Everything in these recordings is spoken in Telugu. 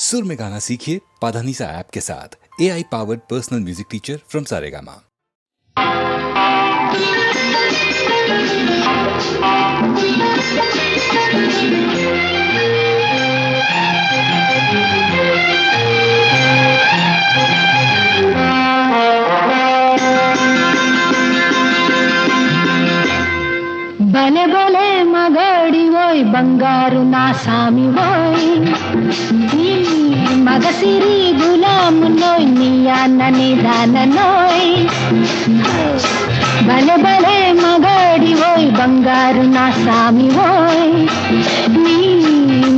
सुर में गाना सीखिए पाधानीसा ऐप के साथ। AI powered personal music teacher from Saregama. భలే భలే మగాడివోయ్ బంగారు నా సామివోయ్ నీ మగసిరి గులామునోయ్ నీ అన్నని దాననోయ్ భలే భలే మగాడివోయ్ బంగారు నా సామివోయ్ నీ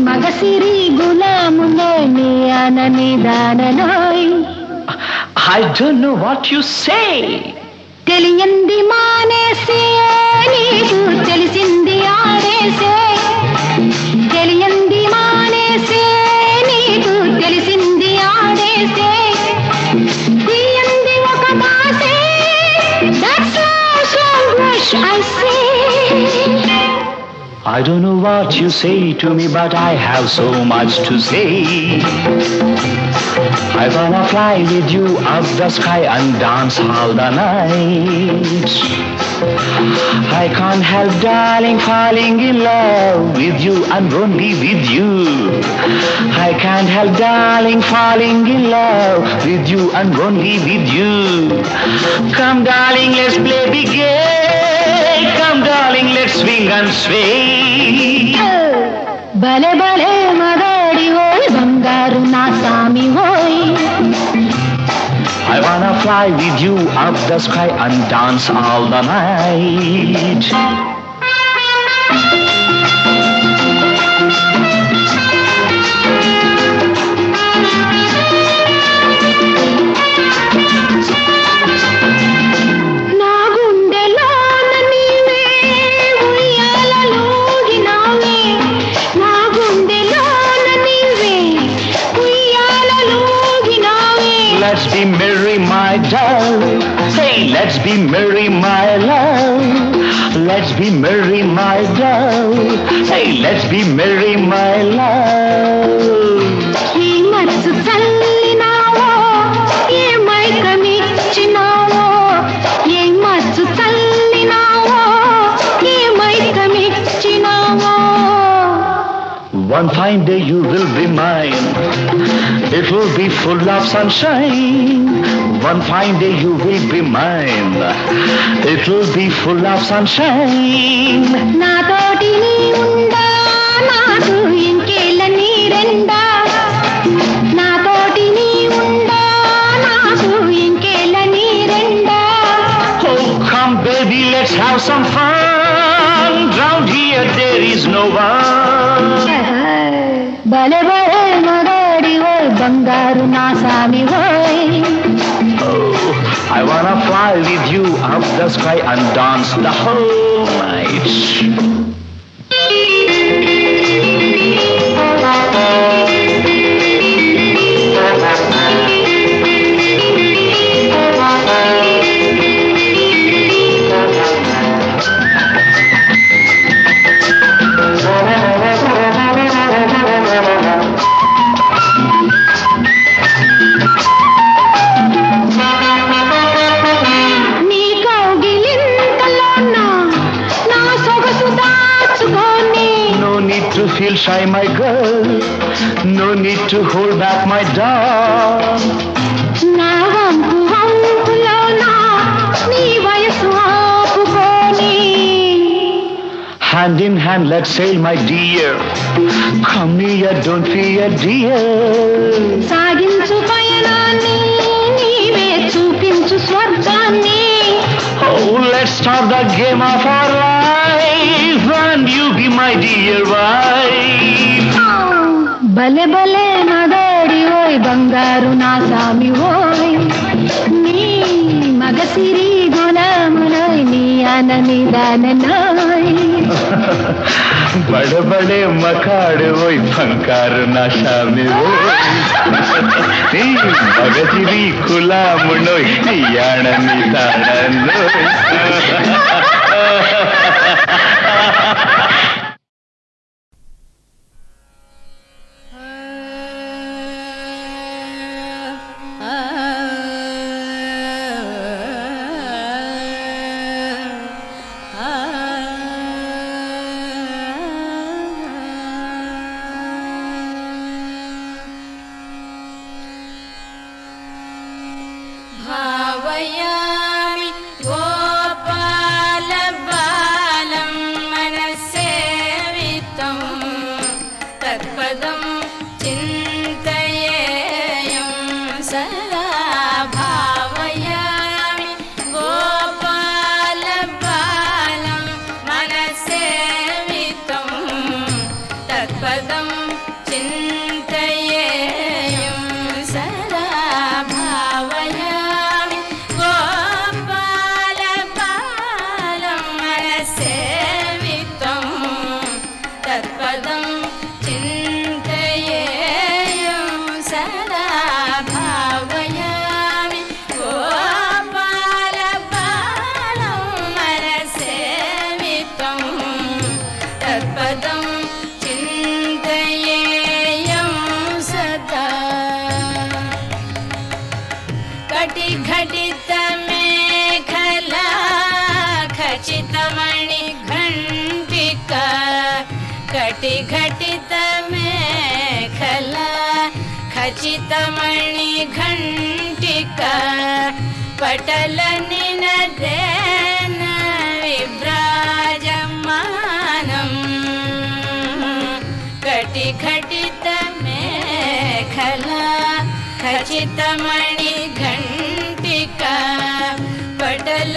మగసిరి గులామునోయ్ నీ అన్నని దాననోయ్. I don't know what you say. తెలియంది మానేసే నీకు తెలిసింది ఆడేసే తెలియంది మానేసే నీకు తెలిసింది ఆడేసే తీయంది ఒక మాసే that's so much I say. I don't know what you say to me, but I have so much to say. I wanna fly with you up the sky and dance all the night. I can't help, darling, falling in love with you and only with you. I can't help, darling, falling in love with you and only with you. Come, darling, let's play big game. Come, darling, let's swing and sway. భలే భలే మగాడివోయ్ బంగారు నా సామివోయ్. I wanna fly with you up the sky and dance all the night. నా గుండెలోన నీవే ఉయ్యాలలోగినావే నా గుండెలోన నీవే ఉయ్యాలలోగినావే. Let's be merry, my doll. Hey, let's be merry, my love. Let's be merry, my doll. Hey, let's be merry, my love. ఈ మచ్చు చల్లినావో ఏ మైకమిచ్చినావో ఏ మచ్చు చల్లినావో ఏ మైకమిచ్చినావో. One fine day you will be mine. It will be full of sunshine. One fine day you will be mine. It will be full of sunshine. నాతోటి నీ ఉండా నాకు ఇంకేళ్ళ నీరెండా నాతోటి నీ ఉండా నాకు ఇంకేళ్ళ నీరెండా. Oh, come baby, let's have some fun. Round here there is no one. భలే భలే మగాడివోయ్ బంగారు నా సామివోయ్. Oh, I wanna fly with you up the sky and dance the whole night. నీ కౌగిలింతలోన నా సొగసు దాచుకొని No need to feel shy, my girl. No need to hold back, my doll. నా వంపు వంపులోన నీ వయసు ఆపుకొని Hand in hand, let's sail, my dear. Come near, don't fear, dear. సాగించు పయనాన్ని నీవే చూపించు స్వర్గాన్ని. Oh, let's start the game of our life, and you be my dear wife. భలే భలే మగాడివోయ్ బంగారు నా సామివోయ్ నీ మగసిరి గులామునోయ్ నీ అనని దాననోయ్. बड़े बड़े मकाड़ वो फंकार नशा में वो मगजिरी खुला मुनो याण निताड़नो चिन्तयेयं सदा भावयामि गोपालबालं मनसेवितं तत्पदं चिन्तयेयं सदा भावयामि गोपालबालं मनसेवितं तत्पदं चिन्तयेयं सदा भावयामि गोपालबालं मनसेवितं तत्पदं चिन्तयेयं सदा कटिघटितमेखला खचितमणिघण्टिका कटिघटितमेखला खचितमणिघण्टिका पटलनिनदेन विभ्राजमानम् कटिघटितमेखला खचितमणिघण्टिका पटलनिनदेन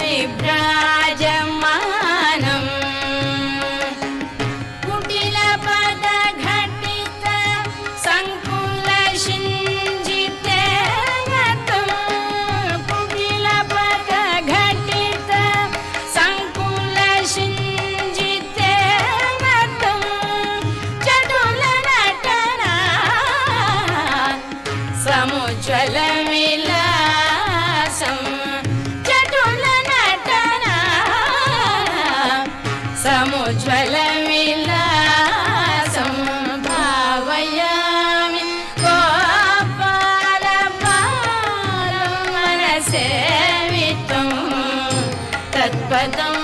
विभ्राजमानम् कुटिलपदघटित सङ्कुलशिञ्जितेन कुटिलपदघटित सङ्कुलशिञ्जितेन चटुलनटना समुज्ज्वलविलासं चटुलनटना समुज्ज्वलविलासं भावयामि गोपालबालं मनसेवितं तत्पदं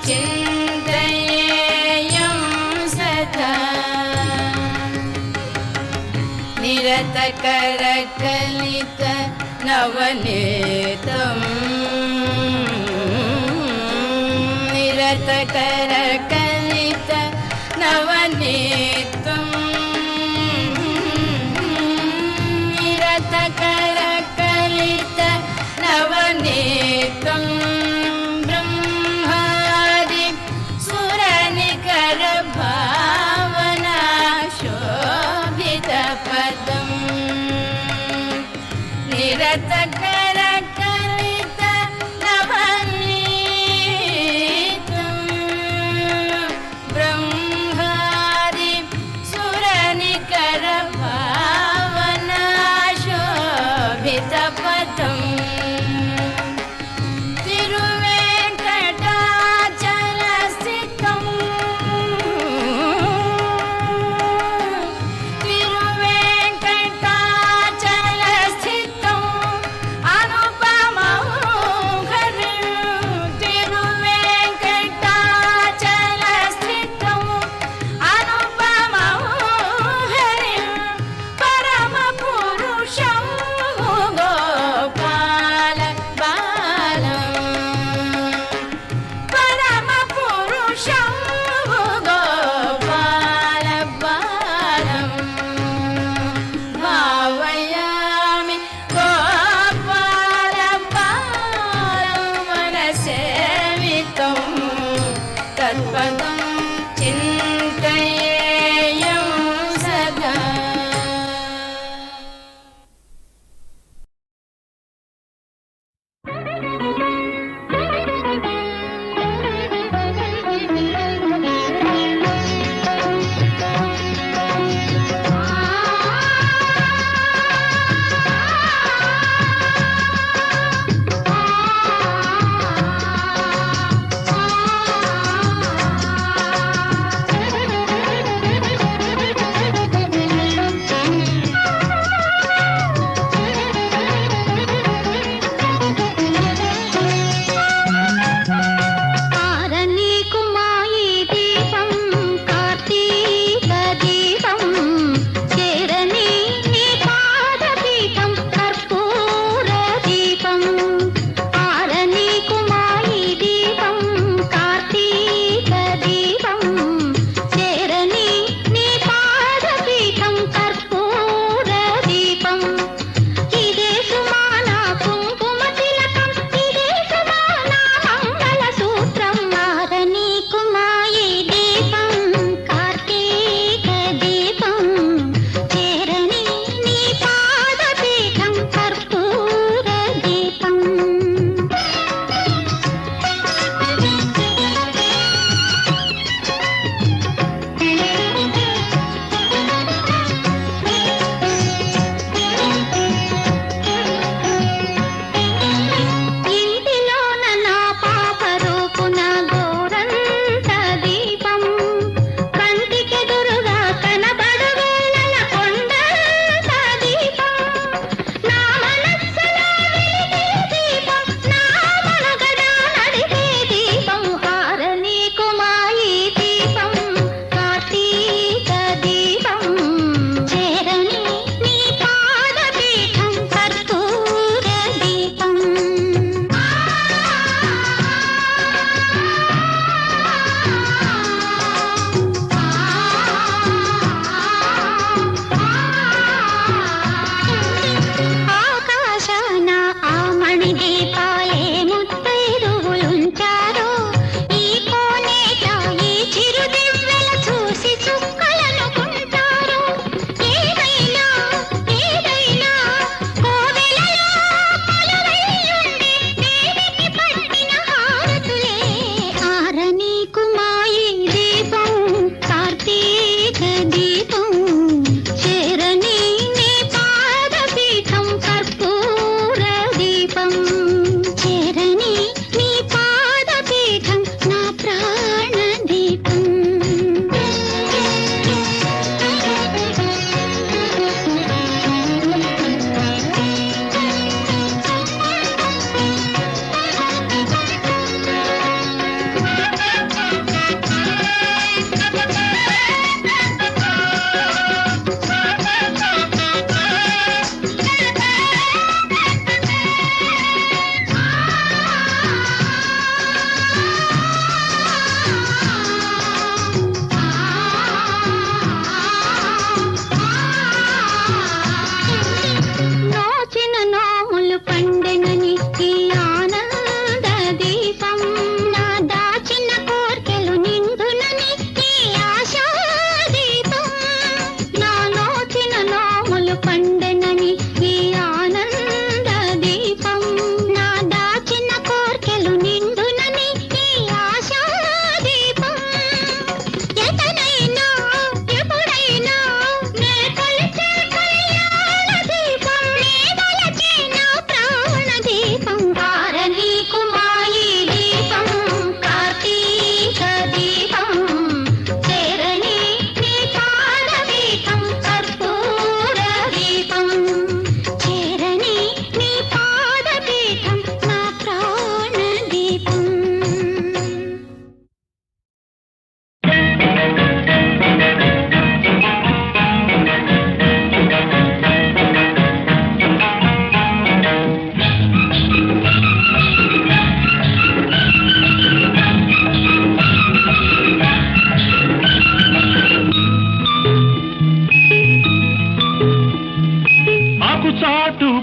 चिन्तयेयं सदा निरतकरकलित नवनीतम् निरतकरकलित नवनीतम् निरतकरकलित नवनीतं ब्रह्मादि सुरनिकर भावना शोभितपदम् निरतकरकलित नवनीतं ब्रह्मादि सुरनिकर भावना शोभितपदम् तिरुवेङ्कटाचलस्थितं तिरुवेङ्कटाचलस्थितं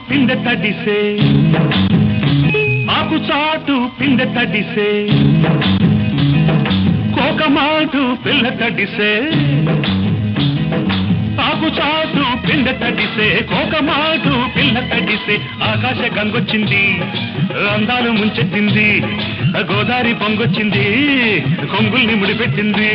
పిండ తడిసే ఆకు చాటు పిండ తడిసే కోకమాటు పిల్ల తడిసే ఆకు చాటు పిండ తడిసే కోకమాటు పిల్ల తడిసే ఆకాశ గంగొచ్చింది అందాలు ముంచెత్తింది గోదావరి పొంగొచ్చింది కొంగుల్ని ముడిపెట్టింది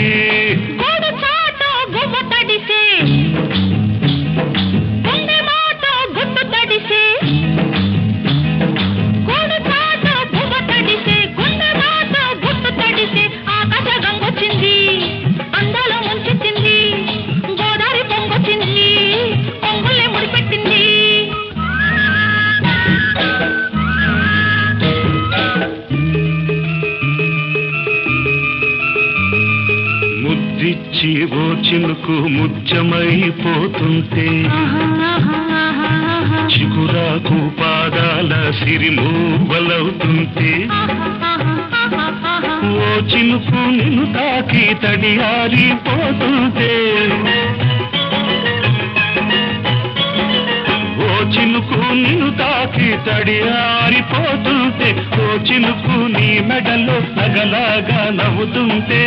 ఓ చినుకు ముత్యమైపోతుంటే చిగురాకు పాదాల సిరిమూవలవుతుంటే ఓ చినుకు నిన్ను తాకి తడియారిపోతుంటే ఓ చినుకు నిన్ను తాకి తడియారిపోతుంటే ఓ చినుకు నీ మెడలో నగలాగా నవ్వుతుంటే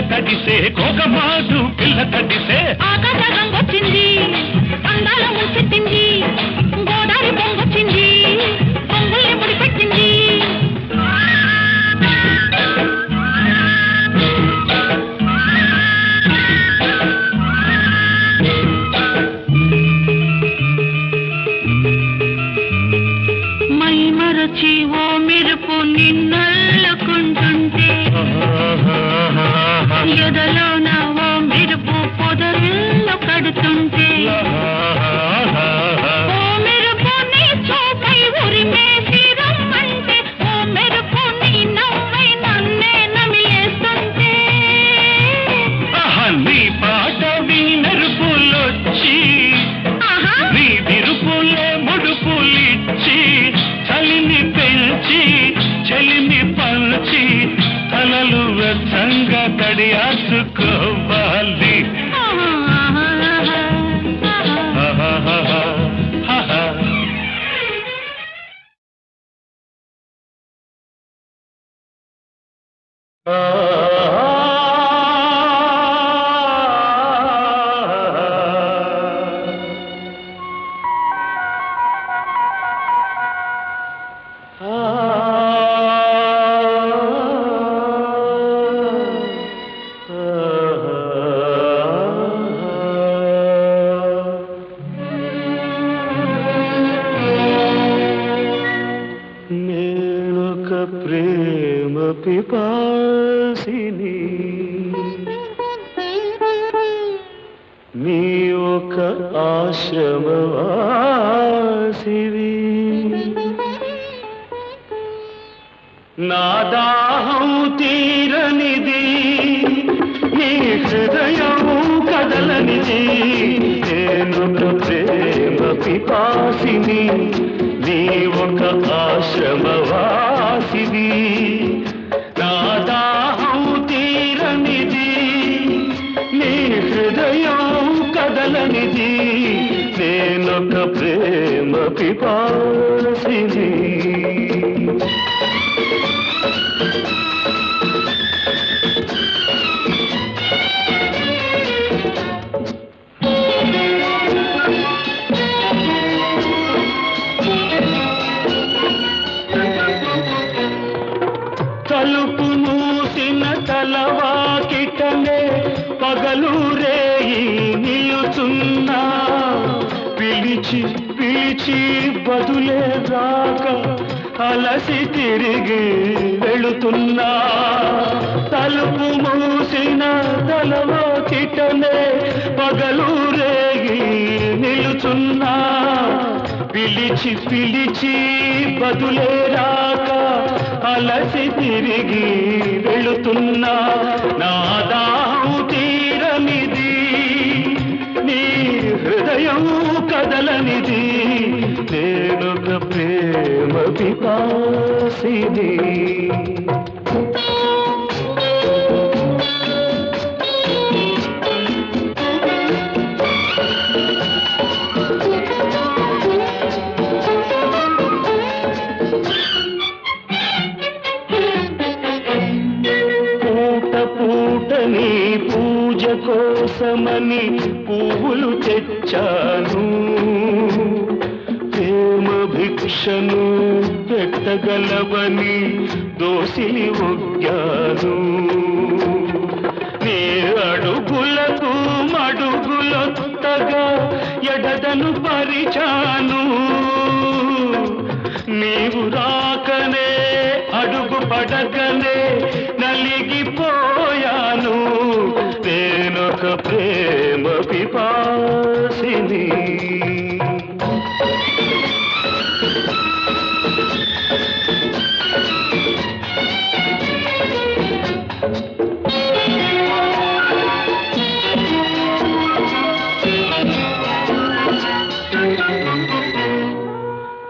తడిసే కోకమాటు పిల్ల తడిసే ఆకాశ గంగొచ్చింది అందాల ముంచెత్తింది గోదావరి పొంగొచ్చింది పొంగుల్ని ముడిపెట్టింది మై మరచి ఓ మెరుపు నిన్నల్లుకుంటుంటే ఎదలోన ఓ మెరుపు పొదరిల్లు కడుతుంటే ఓ మెరుపు నీ చూపై ఉరిమేసి రమ్మంటే ఓ మెరుపు నీ నవ్వై నన్నే నమిలేస్తుంటే నీ పాట మెరుపులొచ్చి నీ విరుపులే ముడుపులిచ్చి చలిని పెంచి చలిని పంచి తలలు వెచ్చంగా తడియాసుకోవాలి ప్రేమ పిపాసిని నీ ఒక ఆశ్రమవాసివి నా దాహం తీరనిది నీ హృదయం కదలనిది నేనొక ప్రేమ పిపాసిని నీ ఒక ఆశ్రమవాసివి నా దాహం తీరనిది నీ హృదయం కదలనిది నేనొక ప్రేమ పిపాసిని తలుపు మూసిన తలవాకిటనే పగలు రేయి నిలుచున్నా పిలిచి పిలిచి బదులే రాక అలసి తిరిగి వెళుతున్నా తలుపు మూసిన తలవాకిటనే పగలు రేయి నిలుచున్నా పిలిచి పిలిచి బదులే రాక అలసి తిరిగి వెళుతున్నా నా దాహం తీరనిది నీ హృదయం కదలనిది నేనొక ప్రేమ పిపాసిని పూటని పూజ కోసమని పువ్వులు తెచ్చాను ప్రేమ భిక్షను పెట్టగలవని దోసిలి ఒగ్గాను నీ అడుగులకు మడుగులొత్తగా ఎడదను పరిచాను నీవు రాకనే అడుగు పడకనే నలిగిపోయాను నేనొక ప్రేమ పిపాసిని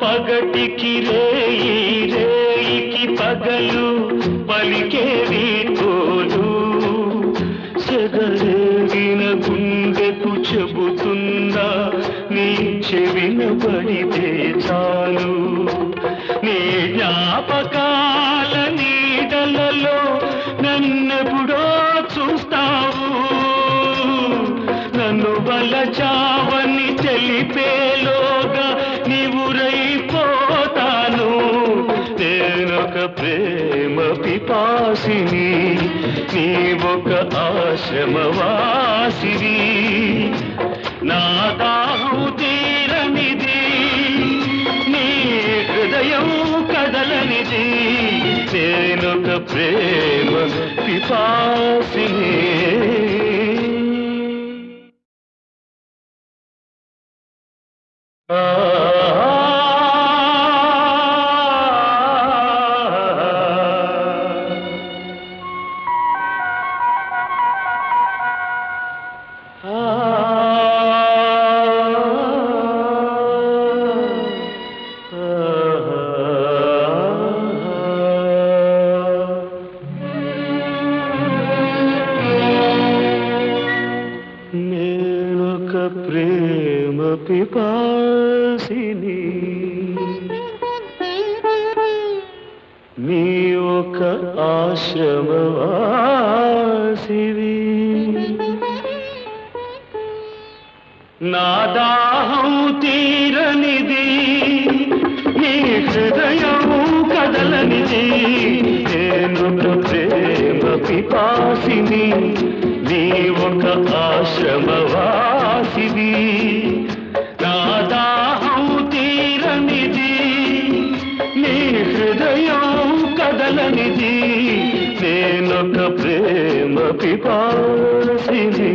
పగటికి రేయి రేయికి పగలు పలికేవి తోలు సెగరేగిన గుండెకు చెబుతుందా నీ చెవిన పడితే చాలు నీ జ్ఞాపకాల నీడలలో నన్నెప్పుడో చూస్తావు నన్ను వలచావని తెలిపేలోగా నీవురైపోతాను నేనొక ప్రేమ పిపాసిని నీవొక ఆశ్రమవాసిని నా దాహం తీరనిది నీ హృదయం కదలనిది నేనొక ప్రేమ పిపాసిని నేనొక ప్రేమ పిపాసిని నీ ఒక ఆశ్రమవాసివి నా దాహం తీరనిది నీ హృదయం కదలనిది నేనొక ప్రేమ పిపాసిని నీ ఒక ఆశ్రమవాసివి నా దాహం తీరనిది నీ హృదయం కదలనిది నేనొక ప్రేమ పిపాసిని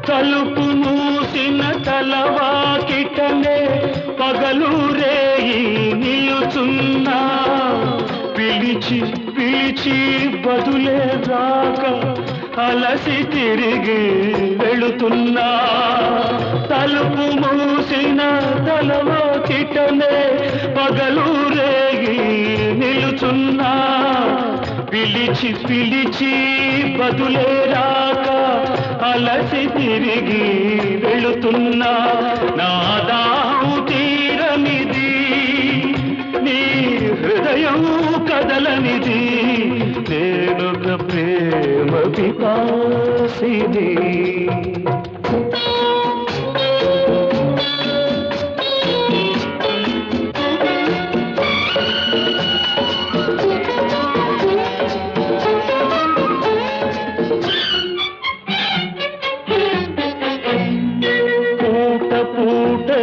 తలుపు మూసిన తలవాకిటనే పగలు రేయి నిలుచున్నా పిలిచి పిలిచి బదులే రాక అలసి తిరిగి వెళుతున్నా తలుపు మూసిన తలవాకిటనే పగలు రేయి నిలుచున్నా పిలిచి పిలిచి బదులే రాక అలసి తిరిగి వెళుతున్నా నా దాహం తీరనిది నీ హృదయం కదలనిది నేనొక ప్రేమ పిపాసిని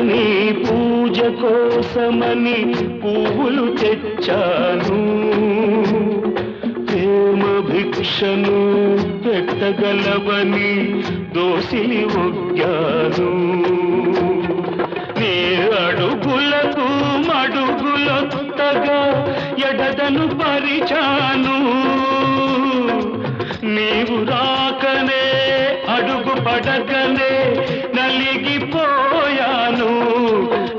నీ పూజ కోసమని పువ్వులు తెచ్చాను, ప్రేమ భిక్షను పెట్టగలవని దోసిలి ఒగ్గాను. నీ అడుగులకు మడుగులొత్తగా ఎడదను పరిచాను, నీవు రాకనే అడుగు పడకనే నలిగిపోయాను.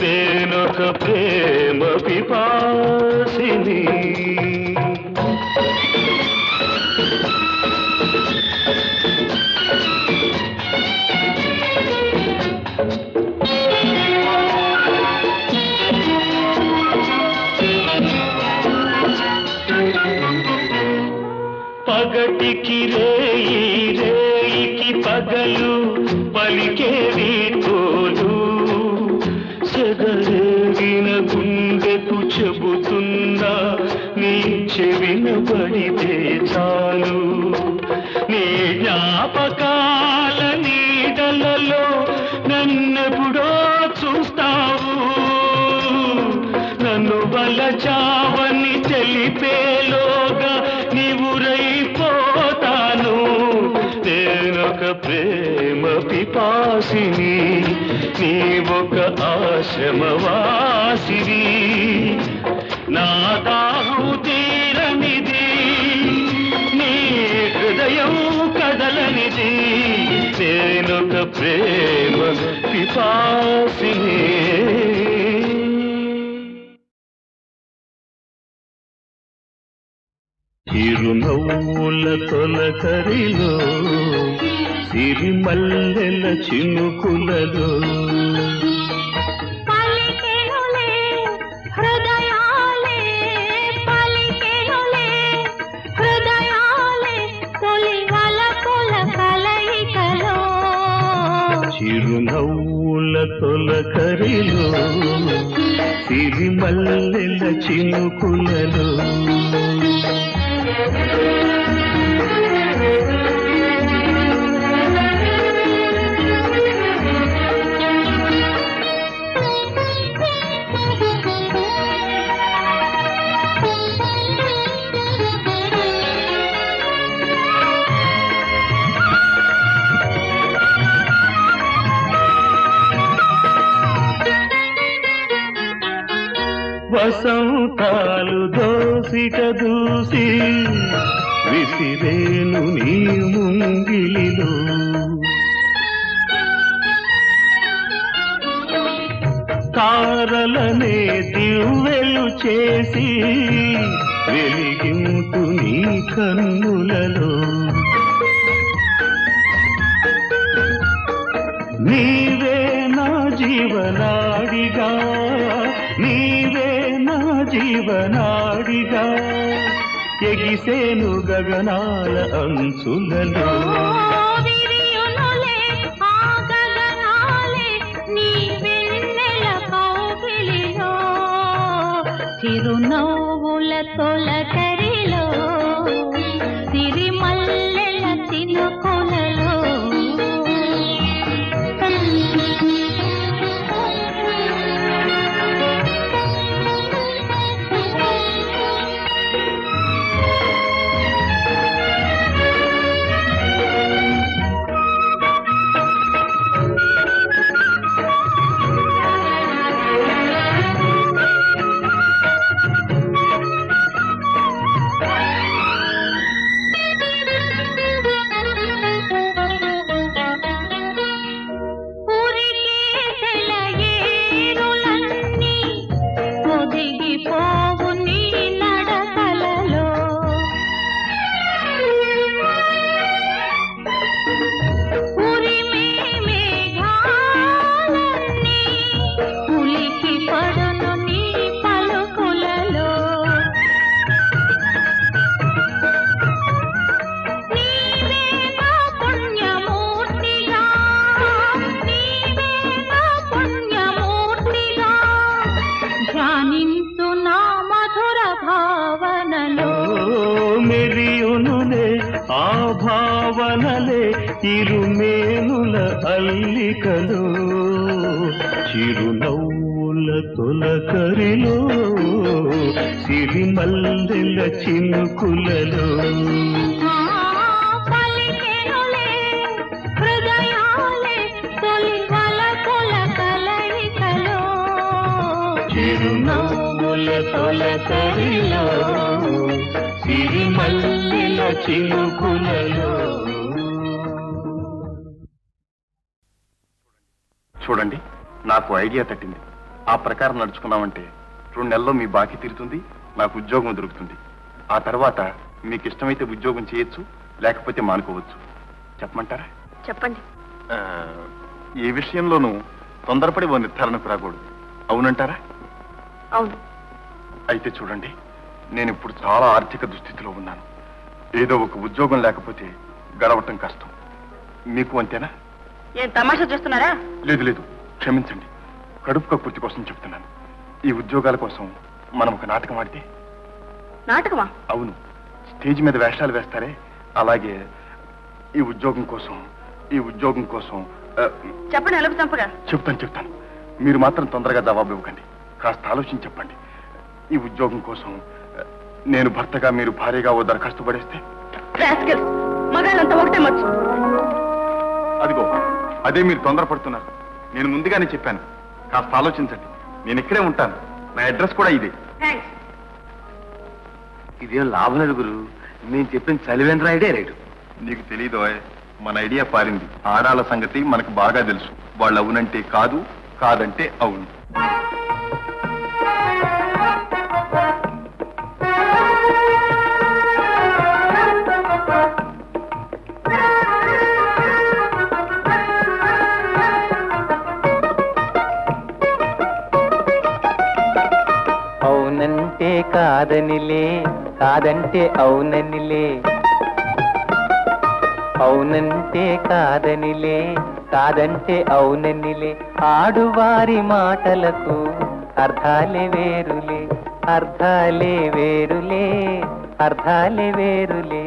నేనొక ప్రేమ పిపాసిని. పగటికి రేయి, రేయికి పగలు పలికేవి తోలు, సెగరేగిన గుండెకు చెబుతున్నా నీ చెవిన పడితే చాలు. నీ జ్ఞాపకాల నీడలలో నన్నెప్పుడో చూస్తావు, నన్ను వలచావని తెలిపేలోగా నీవురైపోతాను. నేనొక ప్రేమ పిపాసిని, నీవొక ఆశ్రమవాసిని. నా దాహం తీరనిది, నీ హృదయం కదలనిది. నేనొక ప్రేమ పిపాసిని. చిరునవ్వుల తొలకరిలో, సిరిమల్లెల చినుకులలో, పలికెనులే హృదయాలే, పలికెనులే హృదయాలే తొలి వలపుల కలయికలో. చిరునవ్వుల తొలకరిలో, సిరిమల్లెల చినుకులలో. వసంతాలు దోసిట దూసి విసిరేను నీ ముంగిలిలో, తారలనే దివ్వెలు చేసి వెలిగింటు నీ కన్నులలో. నీవే నా జీవనాడిగా, నీవే నా జీవనాడిగా, ఎగిసేను గగనాల అంచులలో. విరియునులే ఆ గగనాలే నీ వెన్నెల కౌగిలిలో, చిరునవ్వుల తొలకరిలో, సిరిమల్లెల చినుకులలో. ఆ భావనలే ఇరుమేనుల అల్లికలు చిరునవ్వుల తొలకరిలో సిరిమల్లెల చినుకులలో పలికెనులే హృదయాలే తొలి వలపుల కలయికలో చిరునవ్వుల తొలకరిలో సిరిమల్లెల చినుకులలో. చూడండి, నాకు ఐడియా తట్టింది. ఆ ప్రకారం నడుచుకున్నామంటే 2 నెలల్లో మీ బాకీ తీరుతుంది, నాకు ఉద్యోగం దొరుకుతుంది. ఆ తర్వాత మీకు ఇష్టమైతే ఉద్యోగం చేయొచ్చు, లేకపోతే మానుకోవచ్చు. చెప్పమంటారా? చెప్పండి. ఏ విషయంలోనూ తొందరపడి ఓ నిర్ధారణకు రాకూడదు. అవునంటారా? అవును. అయితే చూడండి, నేను ఇప్పుడు చాలా ఆర్థిక దుస్థితిలో ఉన్నాను. ఏదో ఒక ఉద్యోగం లేకపోతే గడవటం కష్టం. మీకు అంతేనా? ఏం తమాషా చేస్తున్నారా? లేదు లేదు, క్షమించండి. కడుపు కక్కుర్తి కోసం చెప్తున్నాను. ఈ ఉద్యోగాల కోసం మనం ఒక నాటకం ఆడితే. నాటకమా? అవును, స్టేజ్ మీద వేషాలు వేస్తారే, అలాగే ఈ ఉద్యోగం కోసం చెప్పండి. ఎలుపు చంపగా చెప్తాను. మీరు మాత్రం తొందరగా జవాబు ఇవ్వకండి. కాస్త ఆలోచించి చెప్పండి. ఈ ఉద్యోగం కోసం నేను భర్తగా, మీరు భార్యగా ఓ దరఖాస్తు పడేస్తే. మగాళ్ళంతా ఒకటే మచ్చు. అదిగో, అదే మీరు తొందరపడుతున్నారు. నేను ముందుగానే చెప్పాను, కాస్త ఆలోచించండి. నేను ఇక్కడే ఉంటాను. నా అడ్రస్ కూడా ఇదే. థ్యాంక్స్. ఇదేం లాభం లేదు గురు. నేను చెప్పిన చలివేంద్ర ఐడియా రేటు. నీకు తెలీదు, మన ఐడియా పారింది. ఆడాల సంగతి మనకు బాగా తెలుసు. వాళ్ళు అవునంటే కాదు, కాదంటే అవును. అవునంటే కాదనిలే, కాదంటే అవుననిలే. అవునంటే కాదనిలే, కాదంటే అవుననిలే. ఆడువారి మాటలకు అర్థాలే వేరులే, అర్థాలే వేరులే, అర్థాలే వేరులే.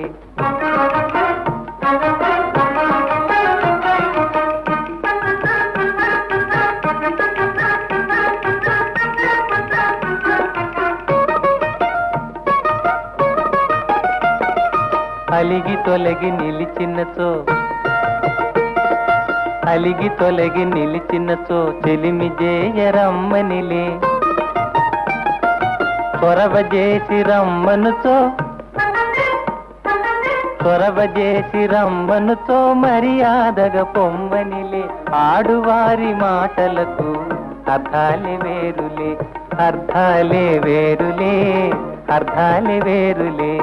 అలిగి తొలగి నిలిచినచో చెలిమి జేయరమ్మనిలే. చొరవ చేసి రమ్మనుచో మర్యాదగా పొమ్మనిలే. ఆడువారి మాటలకు అర్థాలే వేరులే, అర్థాలే వేరులే, అర్థాలే వేరులే.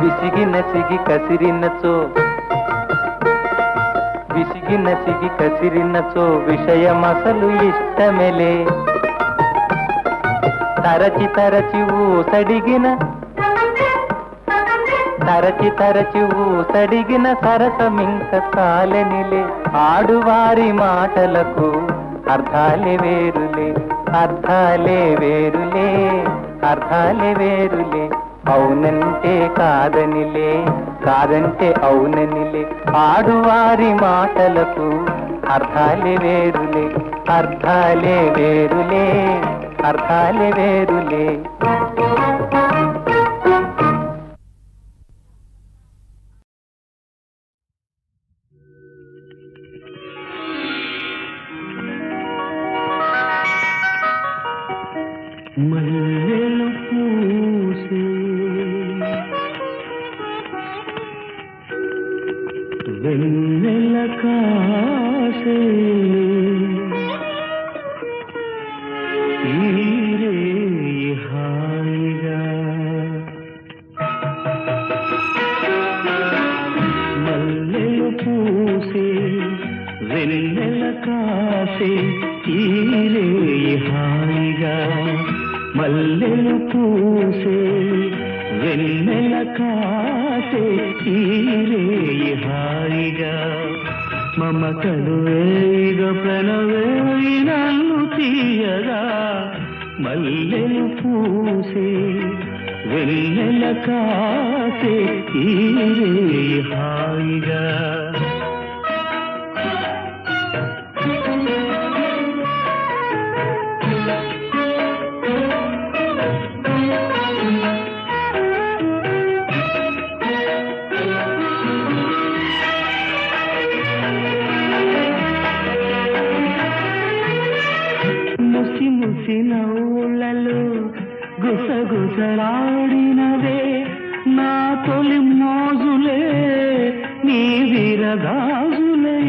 విసిగి నసిగి కసిరినచో విషయమసలు ఇష్టమెలే. తరచి ఊసడిగిన సరసమింక కాలనిలే. ఆడువారి మాటలకు అర్థాలే వేరులే, అర్థాలే వేరులే, అర్థాలే వేరులే. అవునంటే కాదనిలే, కాదంటే అవుననిలే. ఆడువారి మాటలకు అర్థాలే వేరులే, అర్థాలే వేరులే, అర్థాలే వేరులే. మల్లెలు పూసే వెన్నెల కాసే ఈరే హాయిగా. మల్లెలు పూసే వెన్నెల కాసే ఈరే హాయిగా. మల్లెలు పూసే వెన్నెల కాసే ఈరే హాయిగా. మమతలు వేగ ప్రణవేయి నన్ను తీయగా మల్లెలు పూసే వెన్నెల కాసే తీరే హాయిగా ముసి ముసి నవ్వులలో గుసగుసలాడినవే నా తొలి మోజులే నీ విరగాజులై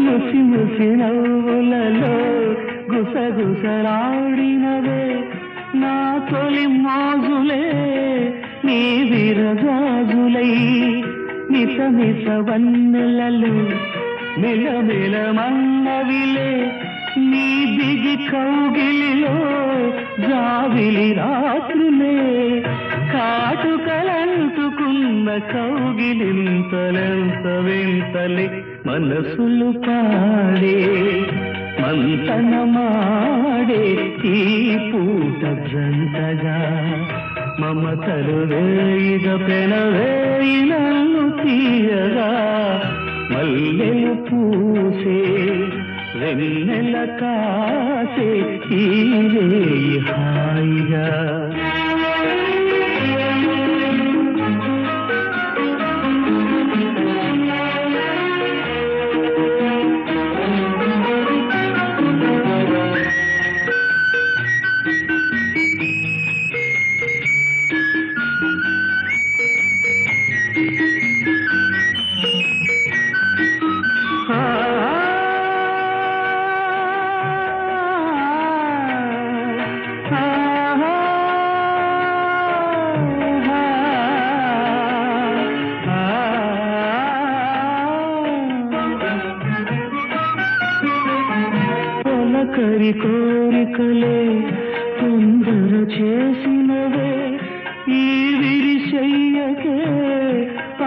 ముసి ముసి నవ్వులలో గుసగుసలాడినవే నా తొలి మోజులే నీ విరగాజులై మిస మిస వన్నెలలో మిలమిల మన్నవిలే నీ దిగి కౌగిలిలో జావిలి రాత్రులే కాటుకలంటుకున్న కౌగిలింతలెంత వింతలే మనసులు పాడే మంతనమాడే ఈ పూట జంటగా మమతలు వేయిగ పెనవేయి నన్ను తీయగా మల్లెలు పూసే వెన్నెల కాసే ఈ రేయి హాయిగా కరి కోరికలే తొందర చేసినవే ఈ విరిశయ్యకే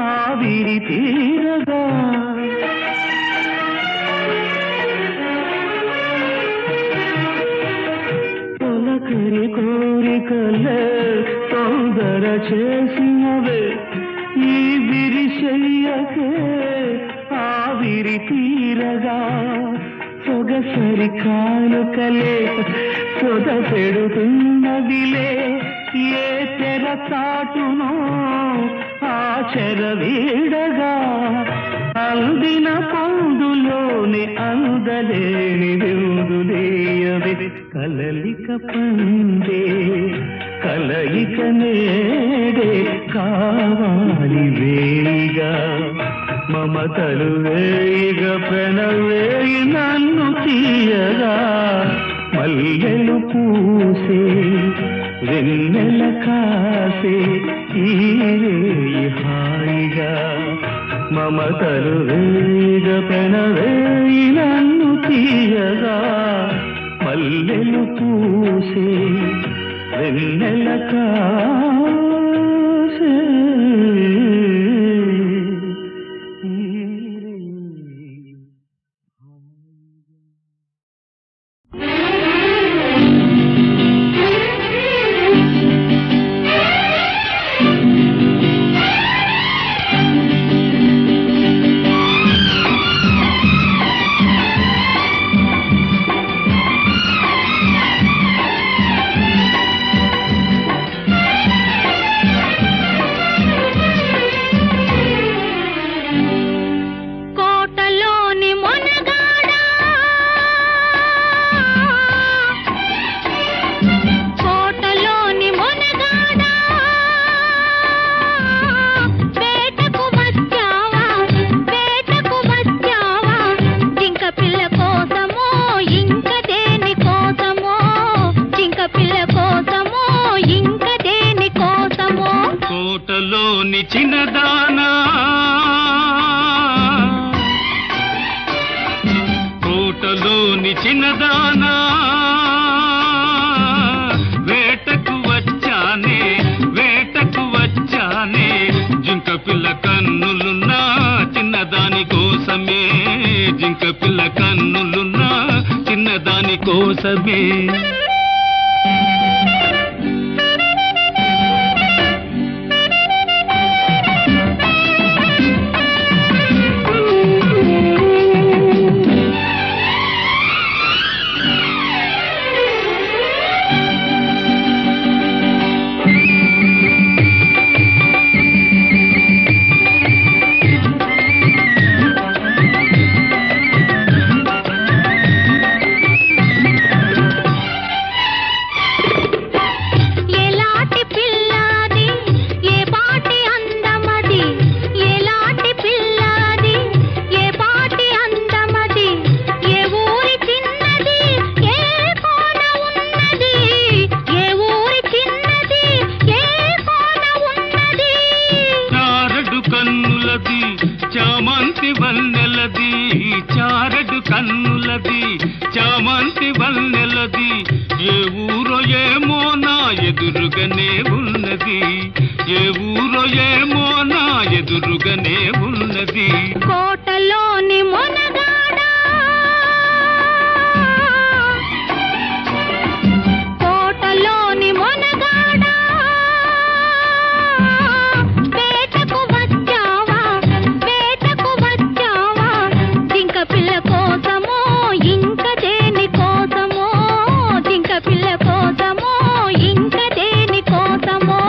ఆవిరి తీరగా తొలకరి కోరికలే తొందర చేసినవే ఈ విరిశయ్యకే ఆవిరి తీరగా సొగసరి కానుకలే సొద పెడుతున్నదిలే ఏ తెర చాటునో ఆ చెర వీడగా అందిన పొందులోని అందలేని విందులేయవే కలలిక పండే కలయిక నేడే కావాలి వేయిగా మమతలు వేయిగ ప్రణవేయి నన్ను తీయగా మల్లెలు పూసే వెన్నెల కాసే ఈ రేయి హాయిగా మమతలు వేయిగ ప్రణవేయి నన్ను తీయగా మల్లెలు పూసే వెన్నెల కాసే కోటలోని చిన్నదానా కోటలోని చిన్నదానా వేటకు వచ్చానే వేటకు కోసమే జింక పిల్ల కన్నులున్నా చిన్నదాని కోసమే చామంతి వన్నెలది చారడు కన్నులది చామంతి వన్నెలది ఏ ఊరో ఏమో నా ఎదురుగానే ఉన్నది ఏ ఊరో ఏమో నా ఎదురుగానే ఉన్నది కోటలోని మొనగాడా కోటలోని మొనగాడా వేటకు వచ్చావా జింక పిల్ల కోసమో ఇంక దేని కోసమో జింక పిల్ల కోసమో ఇంక దేని కోసమో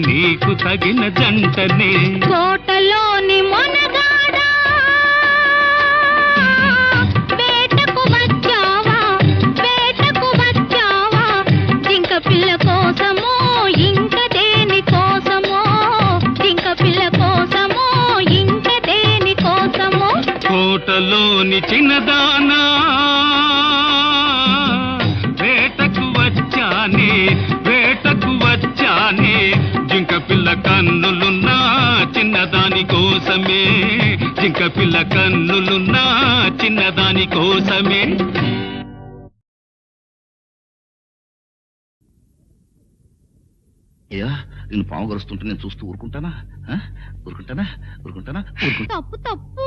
నీకు తగిన జంటనే కోటలోని మొనగాడా వేటకు వచ్చావా జింక పిల్ల కోసమో ఇంక దేని కోసమో జింక పిల్ల కోసమో ఇంక దేని కోసమో కోటలోని చిన్నదానా వేటకు వచ్చానే జింక పిల్ల కన్నులున్నా చిన్నదాని కోసమే జింక పిల్ల కన్నులున్నా చిన్నదాని కోసమే అయ్యా నేను పాము గరుస్తుంటే నేను చూస్తూ ఊరుకుంటానా ఊరుకుంటానా తప్పు తప్పు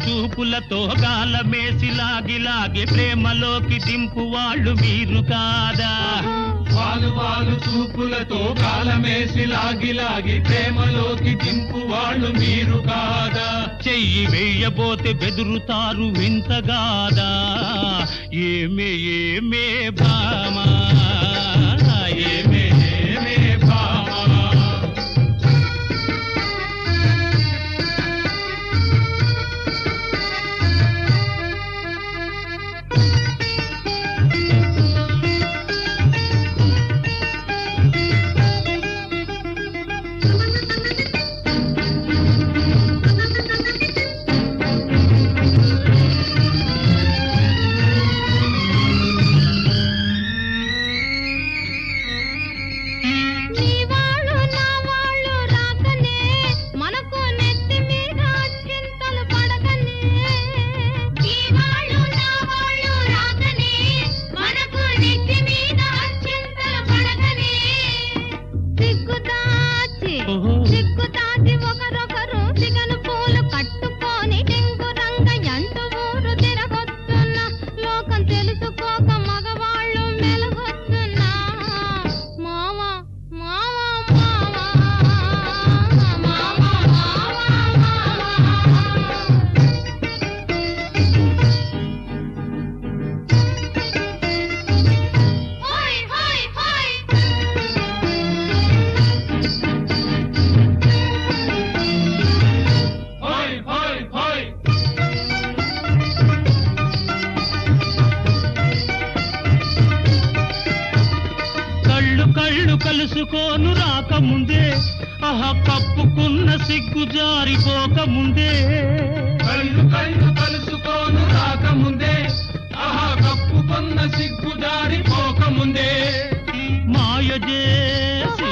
చూపులతో గాలమేసి లాగి ప్రేమలోకి దింపు వాళ్ళు మీరు కాదా వాలు చూపులతో గాలమేసి లాగి ప్రేమలోకి దింపు వాళ్ళు మీరు కాదా చెయ్యి వేయబోతే బెదురుతారు వింతగాదా ఏమే భామా ఏమే భామా కలుసుకోను రాకముందే కప్పుకున్న సిగ్గు జారిపోకముందే కళ్ళు కలుసుకోను రాకముందే కప్పుకున్న సిగ్గు జారిపోకముందే మాయ చేసి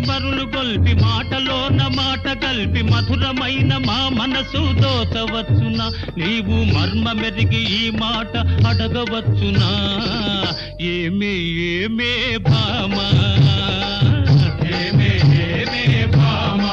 మరులు గొల్పి మాటలోన మాట కలిపి మధురమైన మా మనసు దోచవచ్చునా నీవు మర్మ మెరిగి ఈ మాట అడగవచ్చునా ఏమే ఏమే భామా ఏమే ఏమే భామా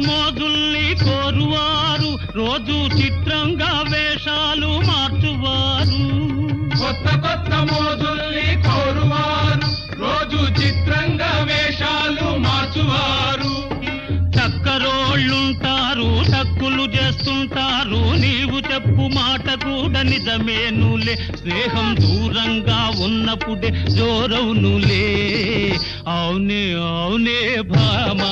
మోజుల్ని కోరువారు రోజు చిత్రంగా వేషాలు మార్చువారు కొత్త కొత్త మోజుల్ని కోరువారు రోజు చిత్రంగా వేషాలు మార్చువారు టక్కరోళ్ళుంటారు టక్కులు చేస్తుంటారు నీవు చెప్పు మాట కూడా నిజమేనులే స్నేహం దూరంగా ఉన్నప్పుడే జోరవునులే అవునే అవునే భామా